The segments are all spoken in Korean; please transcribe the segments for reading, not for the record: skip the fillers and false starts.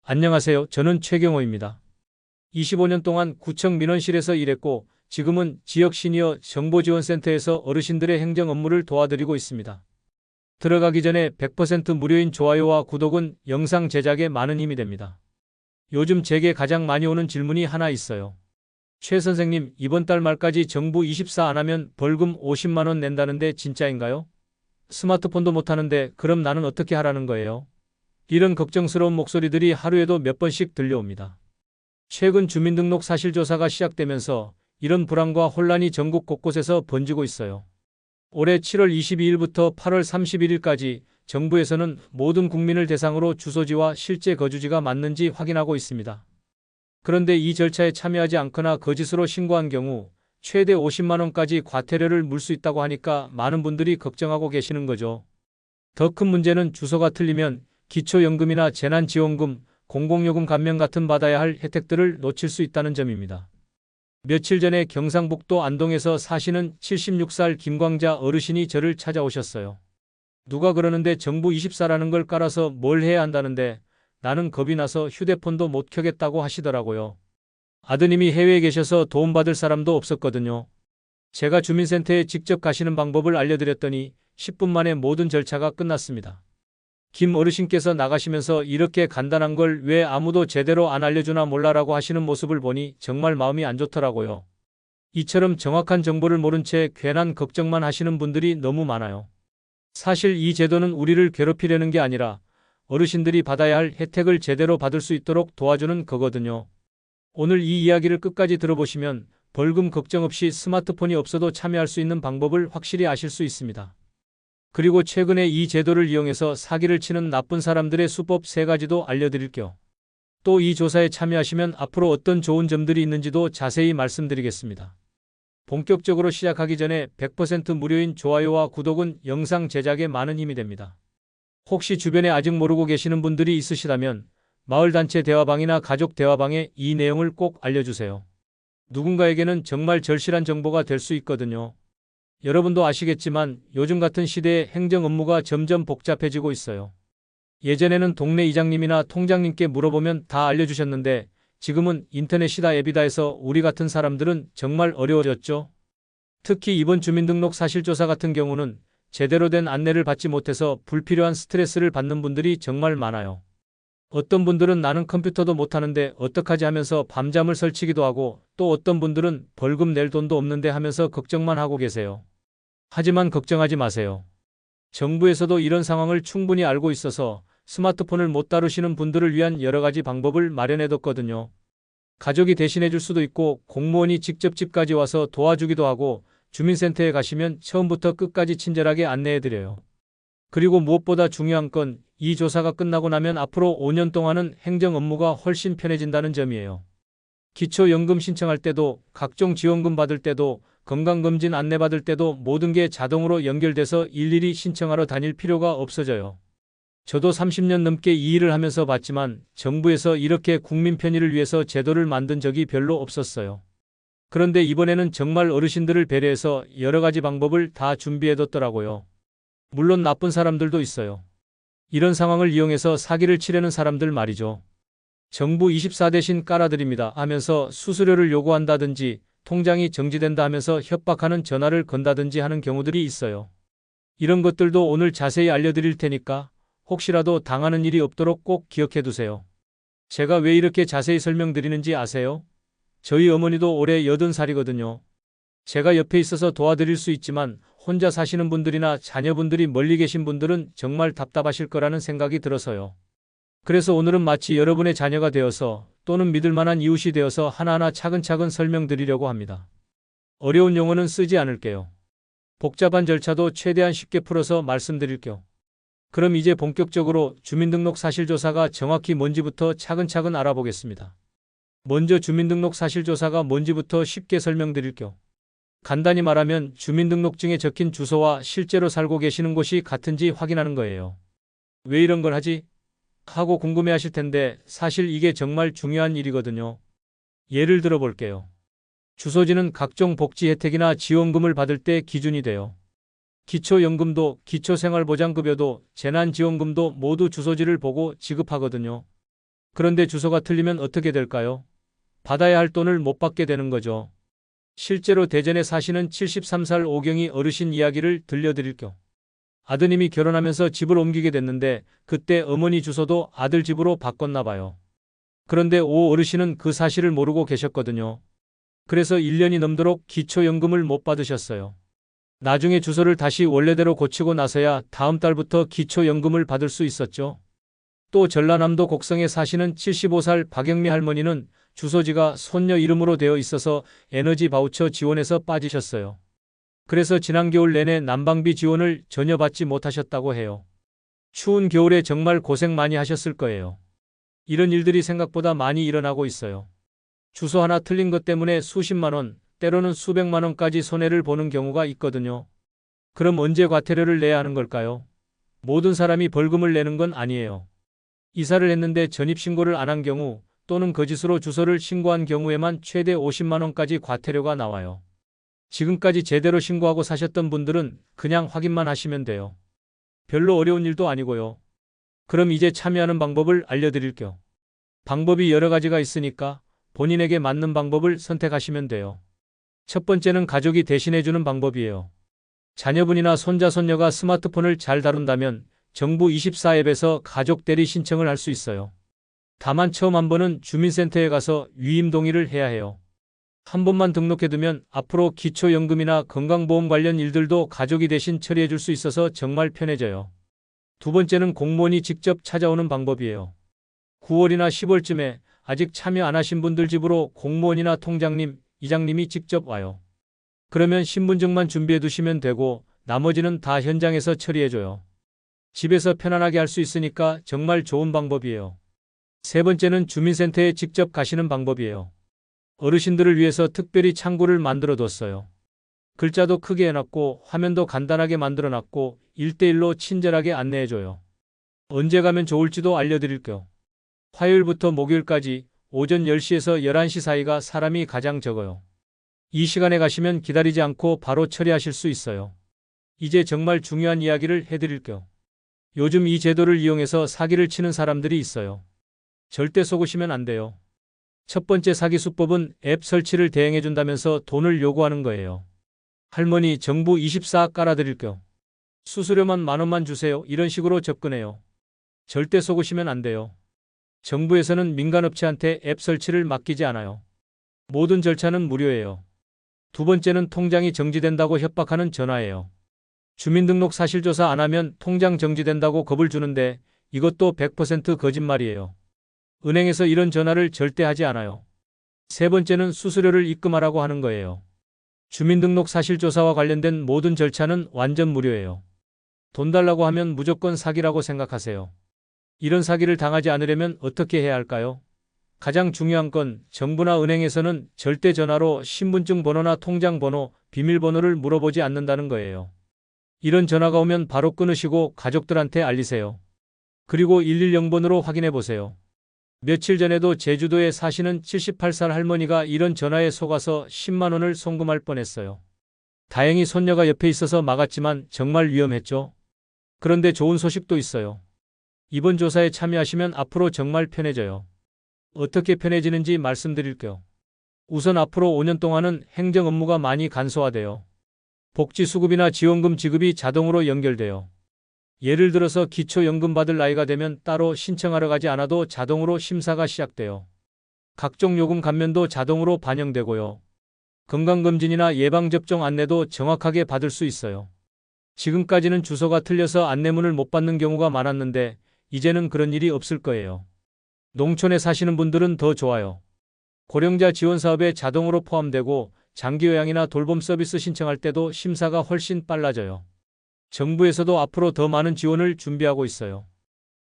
안녕하세요. 저는 최경호입니다. 25년 동안 구청 민원실에서 일했고 지금은 지역 시니어 정보지원센터에서 어르신들의 행정 업무를 도와드리고 있습니다. 들어가기 전에 100% 무료인 좋아요와 구독은 영상 제작에 많은 힘이 됩니다. 요즘 제게 가장 많이 오는 질문이 하나 있어요. 최 선생님, 이번 달 말까지 정부 24 안 하면 벌금 50만 원 낸다는데 진짜인가요? 스마트폰도 못 하는데 그럼 나는 어떻게 하라는 거예요? 이런 걱정스러운 목소리들이 하루에도 몇 번씩 들려옵니다. 최근 주민등록 사실조사가 시작되면서 이런 불안과 혼란이 전국 곳곳에서 번지고 있어요. 올해 7월 22일부터 8월 31일까지 정부에서는 모든 국민을 대상으로 주소지와 실제 거주지가 맞는지 확인하고 있습니다. 그런데 이 절차에 참여하지 않거나 거짓으로 신고한 경우 최대 50만 원까지 과태료를 물 수 있다고 하니까 많은 분들이 걱정하고 계시는 거죠. 더 큰 문제는 주소가 틀리면 기초연금이나 재난지원금, 공공요금 감면 같은 받아야 할 혜택들을 놓칠 수 있다는 점입니다. 며칠 전에 경상북도 안동에서 사시는 76살 김광자 어르신이 저를 찾아오셨어요. 누가 그러는데 정부 24라는 걸 깔아서 뭘 해야 한다는데 나는 겁이 나서 휴대폰도 못 켜겠다고 하시더라고요. 아드님이 해외에 계셔서 도움받을 사람도 없었거든요. 제가 주민센터에 직접 가시는 방법을 알려드렸더니 10분 만에 모든 절차가 끝났습니다. 김 어르신께서 나가시면서 이렇게 간단한 걸 왜 아무도 제대로 안 알려주나 몰라라고 하시는 모습을 보니 정말 마음이 안 좋더라고요. 이처럼 정확한 정보를 모른 채 괜한 걱정만 하시는 분들이 너무 많아요. 사실 이 제도는 우리를 괴롭히려는 게 아니라 어르신들이 받아야 할 혜택을 제대로 받을 수 있도록 도와주는 거거든요. 오늘 이 이야기를 끝까지 들어보시면 벌금 걱정 없이 스마트폰이 없어도 참여할 수 있는 방법을 확실히 아실 수 있습니다. 그리고 최근에 이 제도를 이용해서 사기를 치는 나쁜 사람들의 수법 3가지도 알려드릴게요. 또 이 조사에 참여하시면 앞으로 어떤 좋은 점들이 있는지도 자세히 말씀드리겠습니다. 본격적으로 시작하기 전에 100% 무료인 좋아요와 구독은 영상 제작에 많은 힘이 됩니다. 혹시 주변에 아직 모르고 계시는 분들이 있으시다면 마을단체 대화방이나 가족 대화방에 이 내용을 꼭 알려주세요. 누군가에게는 정말 절실한 정보가 될 수 있거든요. 여러분도 아시겠지만 요즘 같은 시대에 행정 업무가 점점 복잡해지고 있어요. 예전에는 동네 이장님이나 통장님께 물어보면 다 알려주셨는데 지금은 인터넷이다 앱이다 해서 우리 같은 사람들은 정말 어려워졌죠. 특히 이번 주민등록 사실조사 같은 경우는 제대로 된 안내를 받지 못해서 불필요한 스트레스를 받는 분들이 정말 많아요. 어떤 분들은 나는 컴퓨터도 못하는데 어떡하지 하면서 밤잠을 설치기도 하고 또 어떤 분들은 벌금 낼 돈도 없는데 하면서 걱정만 하고 계세요. 하지만 걱정하지 마세요. 정부에서도 이런 상황을 충분히 알고 있어서 스마트폰을 못 다루시는 분들을 위한 여러 가지 방법을 마련해뒀거든요. 가족이 대신해 줄 수도 있고 공무원이 직접 집까지 와서 도와주기도 하고 주민센터에 가시면 처음부터 끝까지 친절하게 안내해드려요. 그리고 무엇보다 중요한 건 이 조사가 끝나고 나면 앞으로 5년 동안은 행정 업무가 훨씬 편해진다는 점이에요. 기초연금 신청할 때도 각종 지원금 받을 때도 건강검진 안내받을 때도 모든 게 자동으로 연결돼서 일일이 신청하러 다닐 필요가 없어져요. 저도 30년 넘게 이 일을 하면서 봤지만 정부에서 이렇게 국민 편의를 위해서 제도를 만든 적이 별로 없었어요. 그런데 이번에는 정말 어르신들을 배려해서 여러 가지 방법을 다 준비해뒀더라고요. 물론 나쁜 사람들도 있어요. 이런 상황을 이용해서 사기를 치려는 사람들 말이죠. 정부 24 대신 깔아드립니다 하면서 수수료를 요구한다든지 통장이 정지된다 하면서 협박하는 전화를 건다든지 하는 경우들이 있어요. 이런 것들도 오늘 자세히 알려드릴 테니까 혹시라도 당하는 일이 없도록 꼭 기억해 두세요. 제가 왜 이렇게 자세히 설명드리는지 아세요? 저희 어머니도 올해 80살이거든요. 제가 옆에 있어서 도와드릴 수 있지만 혼자 사시는 분들이나 자녀분들이 멀리 계신 분들은 정말 답답하실 거라는 생각이 들어서요. 그래서 오늘은 마치 여러분의 자녀가 되어서 또는 믿을 만한 이웃이 되어서 하나하나 차근차근 설명드리려고 합니다. 어려운 용어는 쓰지 않을게요. 복잡한 절차도 최대한 쉽게 풀어서 말씀드릴게요. 그럼 이제 본격적으로 주민등록 사실조사가 정확히 뭔지부터 차근차근 알아보겠습니다. 먼저 주민등록 사실조사가 뭔지부터 쉽게 설명드릴게요. 간단히 말하면 주민등록증에 적힌 주소와 실제로 살고 계시는 곳이 같은지 확인하는 거예요. 왜 이런 걸 하지? 하고 궁금해하실 텐데 사실 이게 정말 중요한 일이거든요. 예를 들어 볼게요. 주소지는 각종 복지 혜택이나 지원금을 받을 때 기준이 돼요. 기초연금도 기초생활보장급여도 재난지원금도 모두 주소지를 보고 지급하거든요. 그런데 주소가 틀리면 어떻게 될까요? 받아야 할 돈을 못 받게 되는 거죠. 실제로 대전에 사시는 73살 오경이 어르신 이야기를 들려드릴 겸 아드님이 결혼하면서 집을 옮기게 됐는데 그때 어머니 주소도 아들 집으로 바꿨나 봐요. 그런데 오 어르신은 그 사실을 모르고 계셨거든요. 그래서 1년이 넘도록 기초연금을 못 받으셨어요. 나중에 주소를 다시 원래대로 고치고 나서야 다음 달부터 기초연금을 받을 수 있었죠. 또 전라남도 곡성에 사시는 75살 박영미 할머니는 주소지가 손녀 이름으로 되어 있어서 에너지 바우처 지원에서 빠지셨어요. 그래서 지난 겨울 내내 난방비 지원을 전혀 받지 못하셨다고 해요. 추운 겨울에 정말 고생 많이 하셨을 거예요. 이런 일들이 생각보다 많이 일어나고 있어요. 주소 하나 틀린 것 때문에 수십만 원, 때로는 수백만 원까지 손해를 보는 경우가 있거든요. 그럼 언제 과태료를 내야 하는 걸까요? 모든 사람이 벌금을 내는 건 아니에요. 이사를 했는데 전입신고를 안 한 경우 또는 거짓으로 주소를 신고한 경우에만 최대 50만 원까지 과태료가 나와요. 지금까지 제대로 신고하고 사셨던 분들은 그냥 확인만 하시면 돼요. 별로 어려운 일도 아니고요. 그럼 이제 참여하는 방법을 알려드릴게요. 방법이 여러 가지가 있으니까 본인에게 맞는 방법을 선택하시면 돼요. 첫 번째는 가족이 대신해주는 방법이에요. 자녀분이나 손자, 손녀가 스마트폰을 잘 다룬다면 정부 24 앱에서 가족 대리 신청을 할 수 있어요. 다만 처음 한 번은 주민센터에 가서 위임 동의를 해야 해요. 한 번만 등록해두면 앞으로 기초연금이나 건강보험 관련 일들도 가족이 대신 처리해 줄 수 있어서 정말 편해져요. 두 번째는 공무원이 직접 찾아오는 방법이에요. 9월이나 10월쯤에 아직 참여 안 하신 분들 집으로 공무원이나 통장님, 이장님이 직접 와요. 그러면 신분증만 준비해 두시면 되고 나머지는 다 현장에서 처리해줘요. 집에서 편안하게 할 수 있으니까 정말 좋은 방법이에요. 세 번째는 주민센터에 직접 가시는 방법이에요. 어르신들을 위해서 특별히 창구를 만들어 뒀어요. 글자도 크게 해놨고 화면도 간단하게 만들어 놨고 1대1로 친절하게 안내해줘요. 언제 가면 좋을지도 알려드릴게요. 화요일부터 목요일까지 오전 10시에서 11시 사이가 사람이 가장 적어요. 이 시간에 가시면 기다리지 않고 바로 처리하실 수 있어요. 이제 정말 중요한 이야기를 해드릴게요. 요즘 이 제도를 이용해서 사기를 치는 사람들이 있어요. 절대 속으시면 안 돼요. 첫 번째 사기 수법은 앱 설치를 대행해준다면서 돈을 요구하는 거예요. 할머니 정부 24 깔아드릴게요. 수수료만 10,000원만 주세요. 이런 식으로 접근해요. 절대 속으시면 안 돼요. 정부에서는 민간업체한테 앱 설치를 맡기지 않아요. 모든 절차는 무료예요. 두 번째는 통장이 정지된다고 협박하는 전화예요. 주민등록 사실조사 안 하면 통장 정지된다고 겁을 주는데 이것도 100% 거짓말이에요. 은행에서 이런 전화를 절대 하지 않아요. 세 번째는 수수료를 입금하라고 하는 거예요. 주민등록 사실조사와 관련된 모든 절차는 완전 무료예요. 돈 달라고 하면 무조건 사기라고 생각하세요. 이런 사기를 당하지 않으려면 어떻게 해야 할까요? 가장 중요한 건 정부나 은행에서는 절대 전화로 신분증 번호나 통장 번호, 비밀번호를 물어보지 않는다는 거예요. 이런 전화가 오면 바로 끊으시고 가족들한테 알리세요. 그리고 110번으로 확인해 보세요. 며칠 전에도 제주도에 사시는 78살 할머니가 이런 전화에 속아서 10만 원을 송금할 뻔했어요. 다행히 손녀가 옆에 있어서 막았지만 정말 위험했죠. 그런데 좋은 소식도 있어요. 이번 조사에 참여하시면 앞으로 정말 편해져요. 어떻게 편해지는지 말씀드릴게요. 우선 앞으로 5년 동안은 행정 업무가 많이 간소화돼요. 복지수급이나 지원금 지급이 자동으로 연결돼요. 예를 들어서 기초연금 받을 나이가 되면 따로 신청하러 가지 않아도 자동으로 심사가 시작돼요. 각종 요금 감면도 자동으로 반영되고요. 건강검진이나 예방접종 안내도 정확하게 받을 수 있어요. 지금까지는 주소가 틀려서 안내문을 못 받는 경우가 많았는데 이제는 그런 일이 없을 거예요. 농촌에 사시는 분들은 더 좋아요. 고령자 지원 사업에 자동으로 포함되고 장기요양이나 돌봄 서비스 신청할 때도 심사가 훨씬 빨라져요. 정부에서도 앞으로 더 많은 지원을 준비하고 있어요.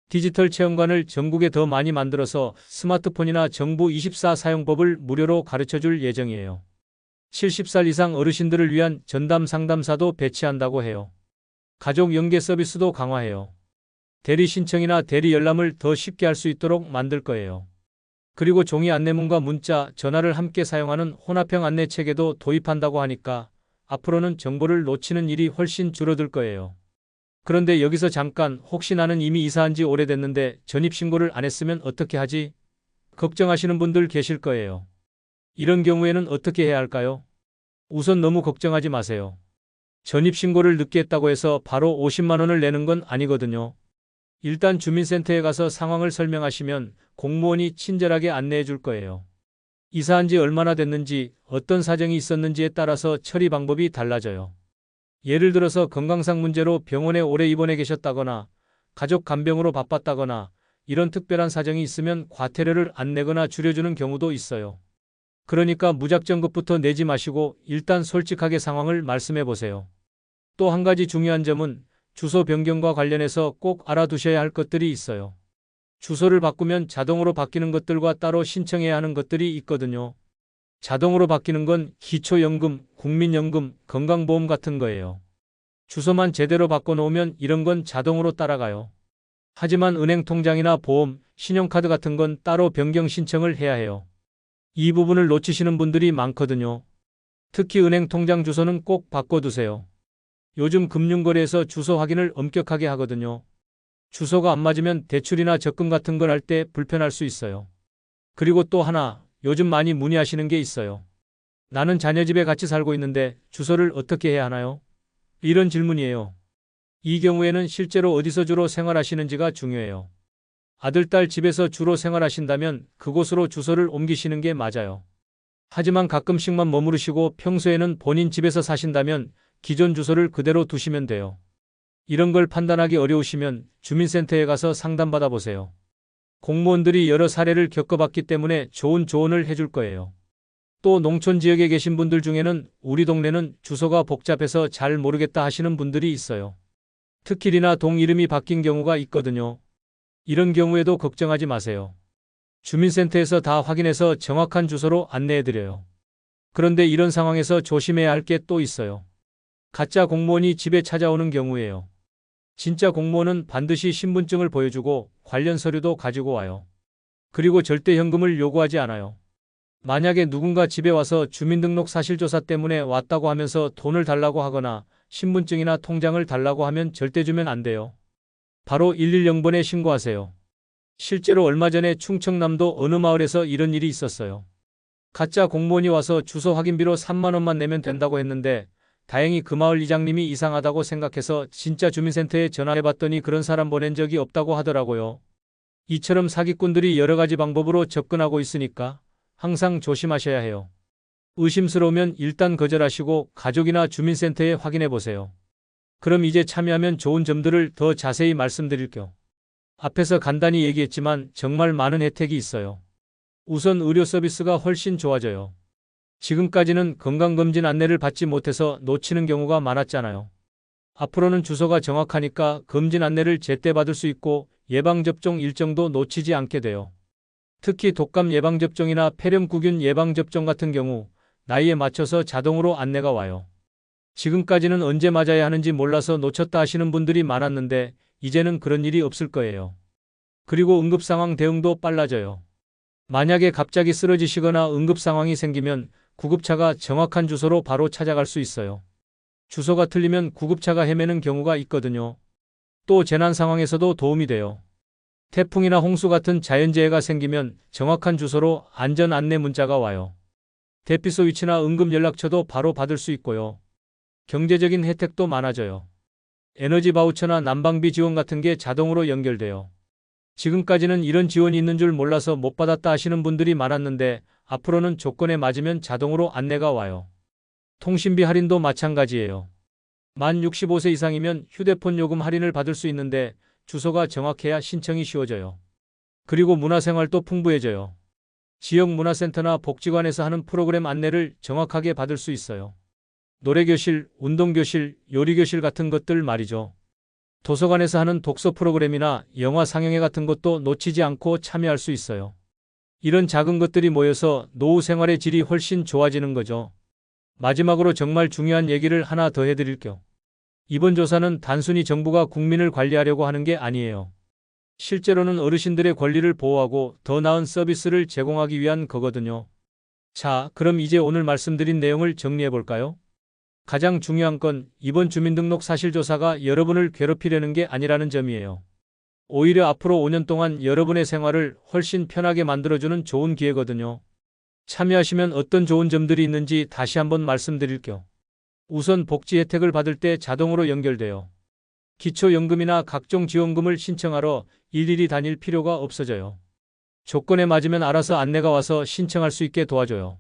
디지털 체험관을 전국에 더 많이 만들어서 스마트폰이나 정부 24 사용법을 무료로 가르쳐줄 예정이에요. 70살 이상 어르신들을 위한 전담 상담사도 배치한다고 해요. 가족 연계 서비스도 강화해요. 대리 신청이나 대리 열람을 더 쉽게 할 수 있도록 만들 거예요. 그리고 종이 안내문과 문자, 전화를 함께 사용하는 혼합형 안내 체계도 도입한다고 하니까 앞으로는 정보를 놓치는 일이 훨씬 줄어들 거예요. 그런데 여기서 잠깐 혹시 나는 이미 이사한 지 오래됐는데 전입신고를 안 했으면 어떻게 하지? 걱정하시는 분들 계실 거예요. 이런 경우에는 어떻게 해야 할까요? 우선 너무 걱정하지 마세요. 전입신고를 늦게 했다고 해서 바로 50만 원을 내는 건 아니거든요. 일단 주민센터에 가서 상황을 설명하시면 공무원이 친절하게 안내해 줄 거예요. 이사한 지 얼마나 됐는지, 어떤 사정이 있었는지에 따라서 처리 방법이 달라져요. 예를 들어서 건강상 문제로 병원에 오래 입원해 계셨다거나 가족 간병으로 바빴다거나 이런 특별한 사정이 있으면 과태료를 안 내거나 줄여주는 경우도 있어요. 그러니까 무작정 급부터 내지 마시고 일단 솔직하게 상황을 말씀해 보세요. 또 한 가지 중요한 점은 주소 변경과 관련해서 꼭 알아두셔야 할 것들이 있어요. 주소를 바꾸면 자동으로 바뀌는 것들과 따로 신청해야 하는 것들이 있거든요. 자동으로 바뀌는 건 기초연금, 국민연금, 건강보험 같은 거예요. 주소만 제대로 바꿔놓으면 이런 건 자동으로 따라가요. 하지만 은행 통장이나 보험, 신용카드 같은 건 따로 변경 신청을 해야 해요. 이 부분을 놓치시는 분들이 많거든요. 특히 은행 통장 주소는 꼭 바꿔두세요. 요즘 금융거래에서 주소 확인을 엄격하게 하거든요. 주소가 안 맞으면 대출이나 적금 같은 걸 할 때 불편할 수 있어요. 그리고 또 하나, 요즘 많이 문의하시는 게 있어요. 나는 자녀 집에 같이 살고 있는데 주소를 어떻게 해야 하나요? 이런 질문이에요. 이 경우에는 실제로 어디서 주로 생활하시는지가 중요해요. 아들, 딸 집에서 주로 생활하신다면 그곳으로 주소를 옮기시는 게 맞아요. 하지만 가끔씩만 머무르시고 평소에는 본인 집에서 사신다면 기존 주소를 그대로 두시면 돼요. 이런 걸 판단하기 어려우시면 주민센터에 가서 상담받아 보세요. 공무원들이 여러 사례를 겪어봤기 때문에 좋은 조언을 해줄 거예요. 또 농촌 지역에 계신 분들 중에는 우리 동네는 주소가 복잡해서 잘 모르겠다 하시는 분들이 있어요. 특길이나 동 이름이 바뀐 경우가 있거든요. 이런 경우에도 걱정하지 마세요. 주민센터에서 다 확인해서 정확한 주소로 안내해드려요. 그런데 이런 상황에서 조심해야 할 게 또 있어요. 가짜 공무원이 집에 찾아오는 경우예요. 진짜 공무원은 반드시 신분증을 보여주고 관련 서류도 가지고 와요. 그리고 절대 현금을 요구하지 않아요. 만약에 누군가 집에 와서 주민등록 사실조사 때문에 왔다고 하면서 돈을 달라고 하거나 신분증이나 통장을 달라고 하면 절대 주면 안 돼요. 바로 110번에 신고하세요. 실제로 얼마 전에 충청남도 어느 마을에서 이런 일이 있었어요. 가짜 공무원이 와서 주소 확인비로 3만 원만 내면 된다고 했는데 다행히 그 마을 이장님이 이상하다고 생각해서 진짜 주민센터에 전화해봤더니 그런 사람 보낸 적이 없다고 하더라고요. 이처럼 사기꾼들이 여러 가지 방법으로 접근하고 있으니까 항상 조심하셔야 해요. 의심스러우면 일단 거절하시고 가족이나 주민센터에 확인해 보세요. 그럼 이제 참여하면 좋은 점들을 더 자세히 말씀드릴게요. 앞에서 간단히 얘기했지만 정말 많은 혜택이 있어요. 우선 의료 서비스가 훨씬 좋아져요. 지금까지는 건강검진 안내를 받지 못해서 놓치는 경우가 많았잖아요. 앞으로는 주소가 정확하니까 검진 안내를 제때 받을 수 있고 예방접종 일정도 놓치지 않게 돼요. 특히 독감 예방접종이나 폐렴구균 예방접종 같은 경우 나이에 맞춰서 자동으로 안내가 와요. 지금까지는 언제 맞아야 하는지 몰라서 놓쳤다 하시는 분들이 많았는데 이제는 그런 일이 없을 거예요. 그리고 응급상황 대응도 빨라져요. 만약에 갑자기 쓰러지시거나 응급상황이 생기면 구급차가 정확한 주소로 바로 찾아갈 수 있어요. 주소가 틀리면 구급차가 헤매는 경우가 있거든요. 또 재난 상황에서도 도움이 돼요. 태풍이나 홍수 같은 자연재해가 생기면 정확한 주소로 안전 안내 문자가 와요. 대피소 위치나 응급 연락처도 바로 받을 수 있고요. 경제적인 혜택도 많아져요. 에너지 바우처나 난방비 지원 같은 게 자동으로 연결돼요. 지금까지는 이런 지원이 있는 줄 몰라서 못 받았다 하시는 분들이 많았는데 앞으로는 조건에 맞으면 자동으로 안내가 와요. 통신비 할인도 마찬가지예요. 만 65세 이상이면 휴대폰 요금 할인을 받을 수 있는데 주소가 정확해야 신청이 쉬워져요. 그리고 문화생활도 풍부해져요. 지역 문화센터나 복지관에서 하는 프로그램 안내를 정확하게 받을 수 있어요. 노래교실, 운동교실, 요리교실 같은 것들 말이죠. 도서관에서 하는 독서 프로그램이나 영화 상영회 같은 것도 놓치지 않고 참여할 수 있어요. 이런 작은 것들이 모여서 노후 생활의 질이 훨씬 좋아지는 거죠. 마지막으로 정말 중요한 얘기를 하나 더 해드릴게요. 이번 조사는 단순히 정부가 국민을 관리하려고 하는 게 아니에요. 실제로는 어르신들의 권리를 보호하고 더 나은 서비스를 제공하기 위한 거거든요. 자, 그럼 이제 오늘 말씀드린 내용을 정리해 볼까요? 가장 중요한 건 이번 주민등록 사실조사가 여러분을 괴롭히려는 게 아니라는 점이에요. 오히려 앞으로 5년 동안 여러분의 생활을 훨씬 편하게 만들어주는 좋은 기회거든요. 참여하시면 어떤 좋은 점들이 있는지 다시 한번 말씀드릴게요. 우선 복지 혜택을 받을 때 자동으로 연결돼요. 기초연금이나 각종 지원금을 신청하러 일일이 다닐 필요가 없어져요. 조건에 맞으면 알아서 안내가 와서 신청할 수 있게 도와줘요.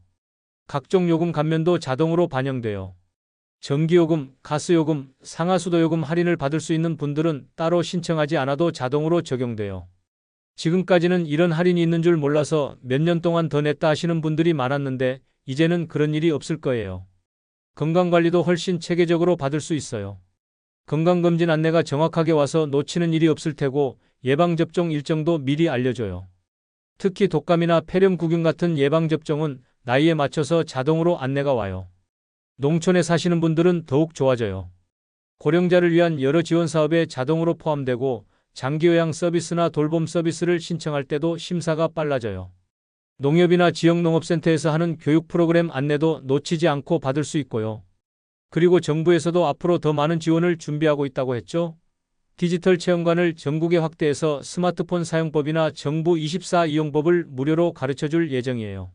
각종 요금 감면도 자동으로 반영돼요. 전기요금, 가스요금, 상하수도요금 할인을 받을 수 있는 분들은 따로 신청하지 않아도 자동으로 적용돼요. 지금까지는 이런 할인이 있는 줄 몰라서 몇 년 동안 더 냈다 하시는 분들이 많았는데 이제는 그런 일이 없을 거예요. 건강관리도 훨씬 체계적으로 받을 수 있어요. 건강검진 안내가 정확하게 와서 놓치는 일이 없을 테고 예방접종 일정도 미리 알려줘요. 특히 독감이나 폐렴구균 같은 예방접종은 나이에 맞춰서 자동으로 안내가 와요. 농촌에 사시는 분들은 더욱 좋아져요. 고령자를 위한 여러 지원 사업에 자동으로 포함되고 장기요양 서비스나 돌봄 서비스를 신청할 때도 심사가 빨라져요. 농협이나 지역농업센터에서 하는 교육 프로그램 안내도 놓치지 않고 받을 수 있고요. 그리고 정부에서도 앞으로 더 많은 지원을 준비하고 있다고 했죠. 디지털 체험관을 전국에 확대해서 스마트폰 사용법이나 정부 24 이용법을 무료로 가르쳐줄 예정이에요.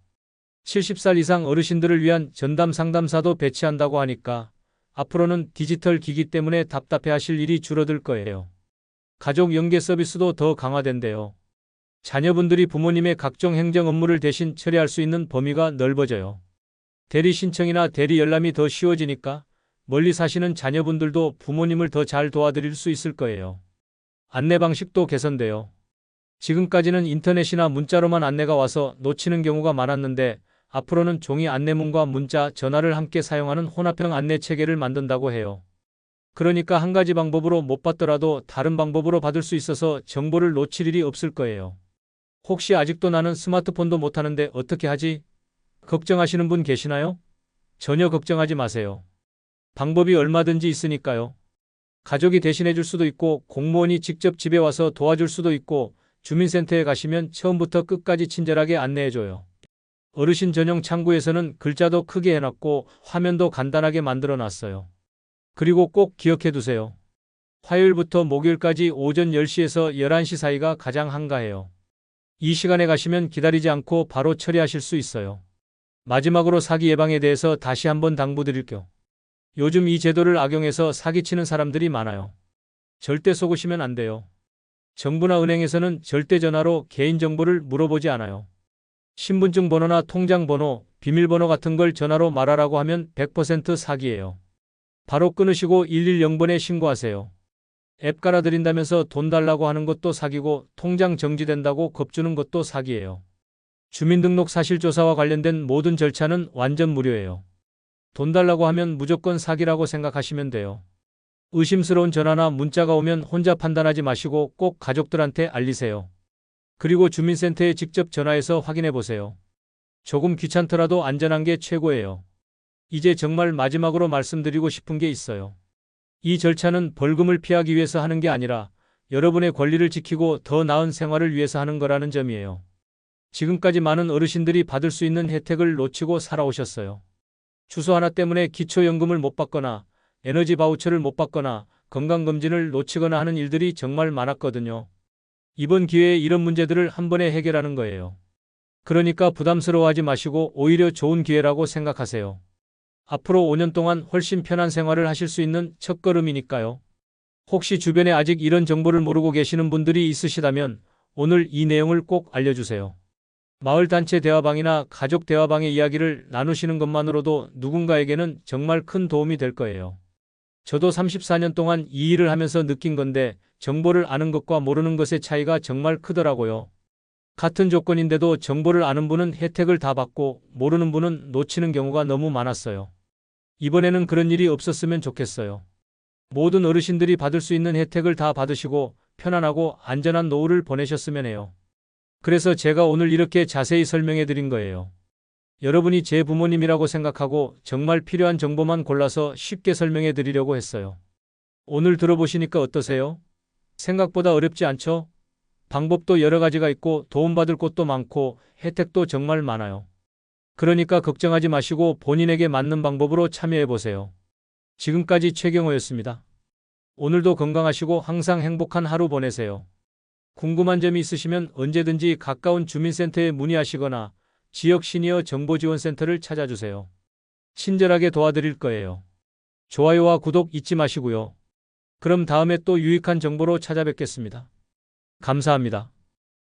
70살 이상 어르신들을 위한 전담 상담사도 배치한다고 하니까 앞으로는 디지털 기기 때문에 답답해하실 일이 줄어들 거예요. 가족 연계 서비스도 더 강화된대요. 자녀분들이 부모님의 각종 행정 업무를 대신 처리할 수 있는 범위가 넓어져요. 대리 신청이나 대리 열람이 더 쉬워지니까 멀리 사시는 자녀분들도 부모님을 더 잘 도와드릴 수 있을 거예요. 안내 방식도 개선돼요. 지금까지는 인터넷이나 문자로만 안내가 와서 놓치는 경우가 많았는데 앞으로는 종이 안내문과 문자, 전화를 함께 사용하는 혼합형 안내 체계를 만든다고 해요. 그러니까 한 가지 방법으로 못 받더라도 다른 방법으로 받을 수 있어서 정보를 놓칠 일이 없을 거예요. 혹시 아직도 나는 스마트폰도 못하는데 어떻게 하지? 걱정하시는 분 계시나요? 전혀 걱정하지 마세요. 방법이 얼마든지 있으니까요. 가족이 대신해 줄 수도 있고 공무원이 직접 집에 와서 도와줄 수도 있고 주민센터에 가시면 처음부터 끝까지 친절하게 안내해 줘요. 어르신 전용 창구에서는 글자도 크게 해놨고 화면도 간단하게 만들어 놨어요. 그리고 꼭 기억해 두세요. 화요일부터 목요일까지 오전 10시에서 11시 사이가 가장 한가해요. 이 시간에 가시면 기다리지 않고 바로 처리하실 수 있어요. 마지막으로 사기 예방에 대해서 다시 한번 당부드릴게요. 요즘 이 제도를 악용해서 사기치는 사람들이 많아요. 절대 속으시면 안 돼요. 정부나 은행에서는 절대 전화로 개인정보를 물어보지 않아요. 신분증 번호나 통장 번호, 비밀번호 같은 걸 전화로 말하라고 하면 100% 사기예요. 바로 끊으시고 110번에 신고하세요. 앱 깔아드린다면서 돈 달라고 하는 것도 사기고 통장 정지된다고 겁주는 것도 사기예요. 주민등록 사실조사와 관련된 모든 절차는 완전 무료예요. 돈 달라고 하면 무조건 사기라고 생각하시면 돼요. 의심스러운 전화나 문자가 오면 혼자 판단하지 마시고 꼭 가족들한테 알리세요. 그리고 주민센터에 직접 전화해서 확인해 보세요. 조금 귀찮더라도 안전한 게 최고예요. 이제 정말 마지막으로 말씀드리고 싶은 게 있어요. 이 절차는 벌금을 피하기 위해서 하는 게 아니라 여러분의 권리를 지키고 더 나은 생활을 위해서 하는 거라는 점이에요. 지금까지 많은 어르신들이 받을 수 있는 혜택을 놓치고 살아오셨어요. 주소 하나 때문에 기초연금을 못 받거나 에너지 바우처를 못 받거나 건강검진을 놓치거나 하는 일들이 정말 많았거든요. 이번 기회에 이런 문제들을 한 번에 해결하는 거예요. 그러니까 부담스러워하지 마시고 오히려 좋은 기회라고 생각하세요. 앞으로 5년 동안 훨씬 편한 생활을 하실 수 있는 첫걸음이니까요. 혹시 주변에 아직 이런 정보를 모르고 계시는 분들이 있으시다면 오늘 이 내용을 꼭 알려주세요. 마을단체 대화방이나 가족 대화방의 이야기를 나누시는 것만으로도 누군가에게는 정말 큰 도움이 될 거예요. 저도 34년 동안 이 일을 하면서 느낀 건데 정보를 아는 것과 모르는 것의 차이가 정말 크더라고요. 같은 조건인데도 정보를 아는 분은 혜택을 다 받고 모르는 분은 놓치는 경우가 너무 많았어요. 이번에는 그런 일이 없었으면 좋겠어요. 모든 어르신들이 받을 수 있는 혜택을 다 받으시고 편안하고 안전한 노후를 보내셨으면 해요. 그래서 제가 오늘 이렇게 자세히 설명해 드린 거예요. 여러분이 제 부모님이라고 생각하고 정말 필요한 정보만 골라서 쉽게 설명해 드리려고 했어요. 오늘 들어보시니까 어떠세요? 생각보다 어렵지 않죠? 방법도 여러 가지가 있고 도움받을 곳도 많고 혜택도 정말 많아요. 그러니까 걱정하지 마시고 본인에게 맞는 방법으로 참여해 보세요. 지금까지 최경호였습니다. 오늘도 건강하시고 항상 행복한 하루 보내세요. 궁금한 점이 있으시면 언제든지 가까운 주민센터에 문의하시거나 지역 시니어 정보지원센터를 찾아주세요. 친절하게 도와드릴 거예요. 좋아요와 구독 잊지 마시고요. 그럼 다음에 또 유익한 정보로 찾아뵙겠습니다. 감사합니다.